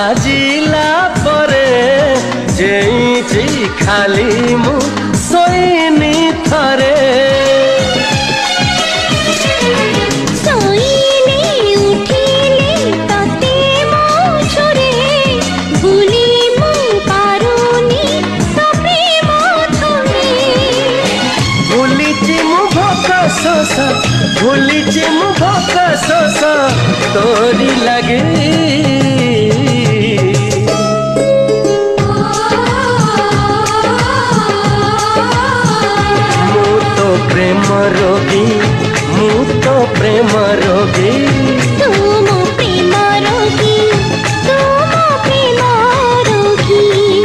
बाजिला परे जेइची खाली मु सोइनी थरे भूली मु भोक शोष तोरी लगे